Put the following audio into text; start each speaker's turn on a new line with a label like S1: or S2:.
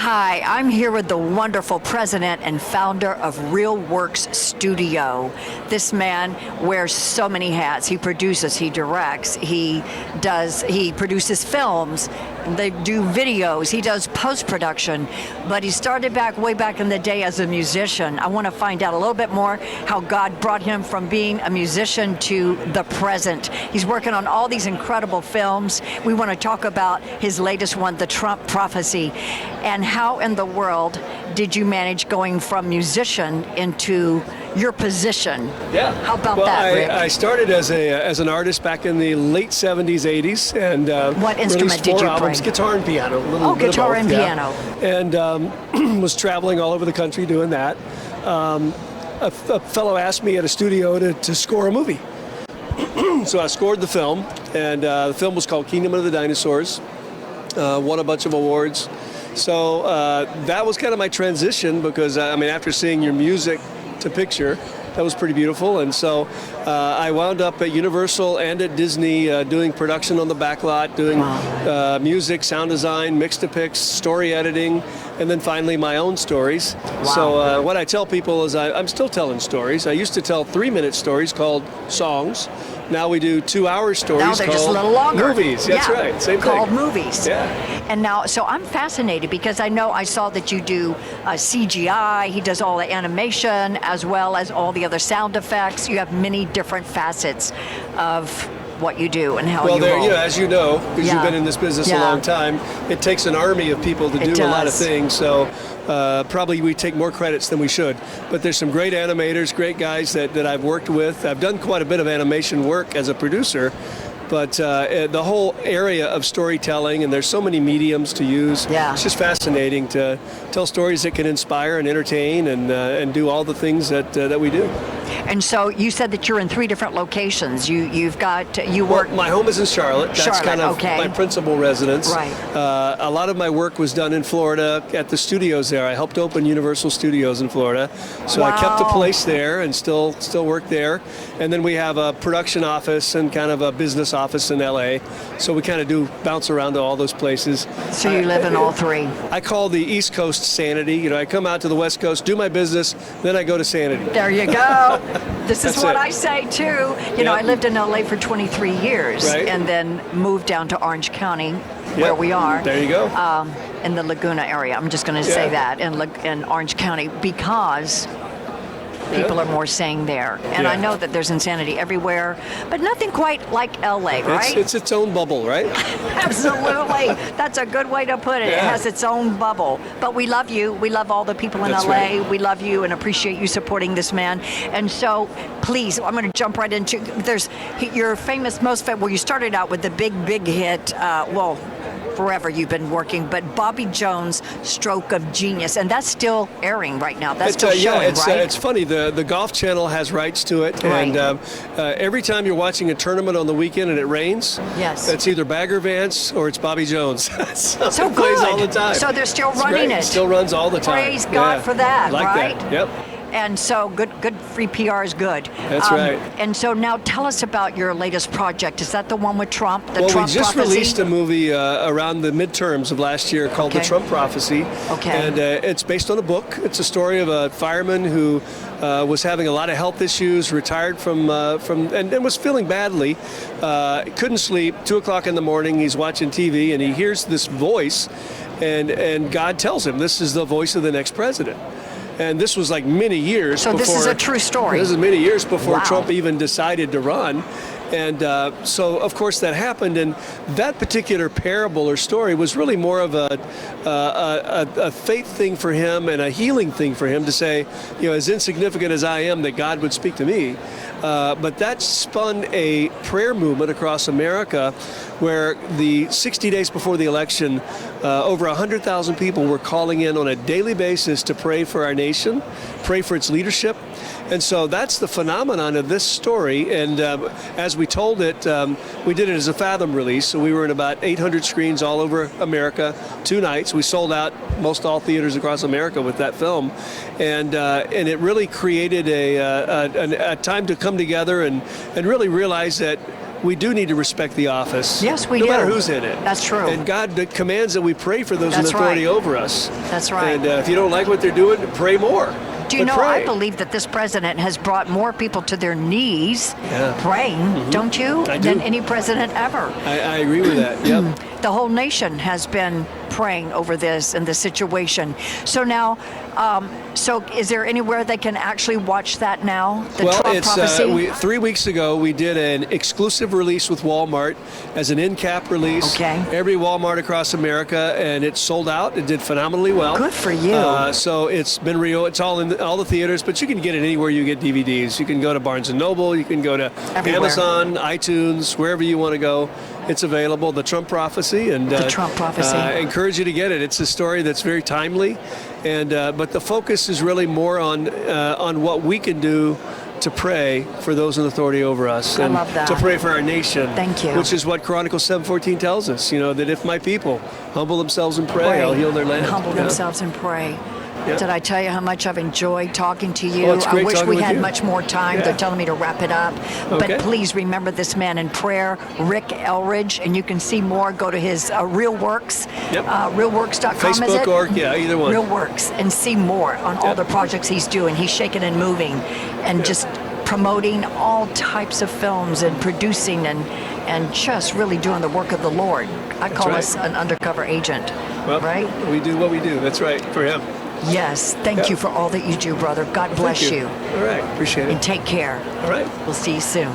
S1: Hi, I'm here with the wonderful president and founder of Real Works Studio. This man wears so many hats. He produces, he directs, he produces films, they do videos, he does post-production, but he started way back in the day as a musician. I want to find out a little bit more how God brought him from being a musician to the present. He's working on all these incredible films. We want to talk about his latest one, The Trump Prophecy. And how in the world did you manage going from musician into your position?
S2: Yeah.
S1: How about that, Rick?
S2: I started as an artist back in the late 70s, 80s, and
S1: what instrument did you
S2: albums,
S1: play?
S2: Guitar and piano.
S1: Guitar and piano.
S2: And was traveling all over the country doing that. A fellow asked me at a studio to score a movie. So I scored the film, and the film was called Kingdom of the Dinosaurs. Won a bunch of awards. So that was kind of my transition because, after seeing your music to picture, that was pretty beautiful. And so I wound up at Universal and at Disney doing production on the backlot, doing music, sound design, mix-to-pix, story editing, and then finally my own stories.
S1: Wow.
S2: So what I tell people is I'm still telling stories. I used to tell 3-minute stories called songs. Now we do 2-hour stories.
S1: Now they're just a little longer.
S2: Movies, that's right. Same
S1: called
S2: thing.
S1: Movies.
S2: Yeah.
S1: And now, so I'm fascinated because I saw that you do CGI. He does all the animation as well as all the other sound effects. You have many different facets of what you do and how you roll.
S2: As you know, because you've been in this business a long time, it takes an army of people to do a lot of things. So probably we take more credits than we should. But there's some great animators, great guys that I've worked with. I've done quite a bit of animation work as a producer. But the whole area of storytelling, and there's so many mediums to use.
S1: Yeah.
S2: It's just fascinating to tell stories that can inspire and entertain and do all the things that we do.
S1: And so you said that you're in 3 different locations. You work.
S2: My home is in Charlotte. That's kind of my principal residence.
S1: Right.
S2: A lot of my work was done in Florida at the studios there. I helped open Universal Studios in Florida, so I kept a place there and still work there. And then we have a production office and kind of a business office in LA. So we kind of do bounce around to all those places.
S1: So you live in all 3.
S2: I call the East Coast sanity. I come out to the West Coast, do my business, then I go to sanity.
S1: There you go. This is what
S2: it.
S1: I say too. I lived in LA for 23 years and then moved down to Orange County where we are.
S2: There you go.
S1: In the Laguna area. I'm just going to say that in Orange County because people are more sane there. And I know that there's insanity everywhere, but nothing quite like LA, right?
S2: It's its own bubble, right?
S1: Absolutely. That's a good way to put it. It has its own bubble. But we love you. We love all the people in LA.
S2: Right.
S1: We love you and appreciate you supporting this man. And so, please, I'm going to jump right into, there's your you started out with the big hit, forever you've been working, but Bobby Jones' Stroke of Genius, and that's still airing right now. That's still showing, right?
S2: It's funny. The Golf Channel has rights to it, and every time you're watching a tournament on the weekend and it rains, it's either Bagger Vance or it's Bobby Jones. so it plays all the time.
S1: So they're still running it.
S2: It still runs all the time.
S1: Praise God for that, right?
S2: That. Yep.
S1: And so good free PR is good.
S2: That's right.
S1: And so now tell us about your latest project. Is that the one with Trump?
S2: We just released a movie around the midterms of last year called The Trump Prophecy.
S1: Okay.
S2: And it's based on a book. It's a story of a fireman who was having a lot of health issues, retired from and was feeling badly. Couldn't sleep. 2 o'clock in the morning, he's watching TV and he hears this voice, and God tells him this is the voice of the next president. And this was like many years before.
S1: So this is a true story.
S2: This is many years before Trump even decided to run. And so, of course, that happened. And that particular parable or story was really more of a faith thing for him and a healing thing for him to say, as insignificant as I am, that God would speak to me. But that spun a prayer movement across America where the 60 days before the election, over 100,000 people were calling in on a daily basis to pray for our nation, pray for its leadership. And so that's the phenomenon of this story. And as we told it, we did it as a Fathom release. So we were in about 800 screens all over America, 2 nights. We sold out most all theaters across America with that film. And it really created a time to come together and really realize that we do need to respect the office.
S1: Yes, we
S2: no
S1: do.
S2: matter who's in it.
S1: That's true.
S2: And God commands that we pray for those in
S1: That's
S2: authority
S1: right.
S2: over us.
S1: That's right.
S2: And if you don't like what they're doing, pray more.
S1: Do you
S2: But
S1: know,
S2: pray.
S1: I believe that this president has brought more people to their knees
S2: Yeah.
S1: praying, don't you,
S2: I do.
S1: than any president ever.
S2: I agree with that. Yep.
S1: The whole nation has been praying over this and the situation. So now, so is there anywhere they can actually watch that now? The
S2: Well,
S1: Trump prophecy?
S2: 3 weeks ago, we did an exclusive release with Walmart as an in-cap release.
S1: Okay.
S2: Every Walmart across America, and it sold out. It did phenomenally well.
S1: Good for you.
S2: So it's been it's all in all the theaters, but you can get it anywhere you get DVDs. You can go to Barnes & Noble. You can go to
S1: Everywhere.
S2: Amazon, iTunes, wherever you want to go. It's available. The Trump prophecy. And
S1: The Trump prophecy.
S2: I encourage you to get it. It's a story that's very timely. And but the focus is really more on what we can do to pray for those in authority over us,
S1: I
S2: and
S1: love that.
S2: to pray for our nation.
S1: Thank you.
S2: Which is what Chronicles 7:14 tells us. You know, that if my people humble themselves and pray, I'll heal their land.
S1: Humble
S2: Yeah.
S1: themselves and pray.
S2: Yeah.
S1: Did I tell you how much I've enjoyed talking to you?
S2: Well, it's great
S1: I wish
S2: talking
S1: we
S2: with
S1: had
S2: you.
S1: much more time.
S2: Yeah.
S1: They're telling me to wrap it up.
S2: Okay.
S1: But please remember this man in prayer, Rick Elridge, and you can see more. Go to his Real Works,
S2: Yep.
S1: realworks.com, is
S2: Facebook
S1: it?
S2: or either one.
S1: Real Works, and see more on all
S2: Yep.
S1: the projects he's doing. He's shaking and moving and just promoting all types of films and producing and just really doing the work of the Lord. I call
S2: right.
S1: us an undercover agent,
S2: Well,
S1: right?
S2: we do what we do. That's right, for him.
S1: Yes. Thank
S2: Yeah.
S1: you for all that you do, brother. God bless
S2: Thank
S1: you.
S2: All right, appreciate
S1: And
S2: it.
S1: take care.
S2: All right.
S1: We'll see you soon.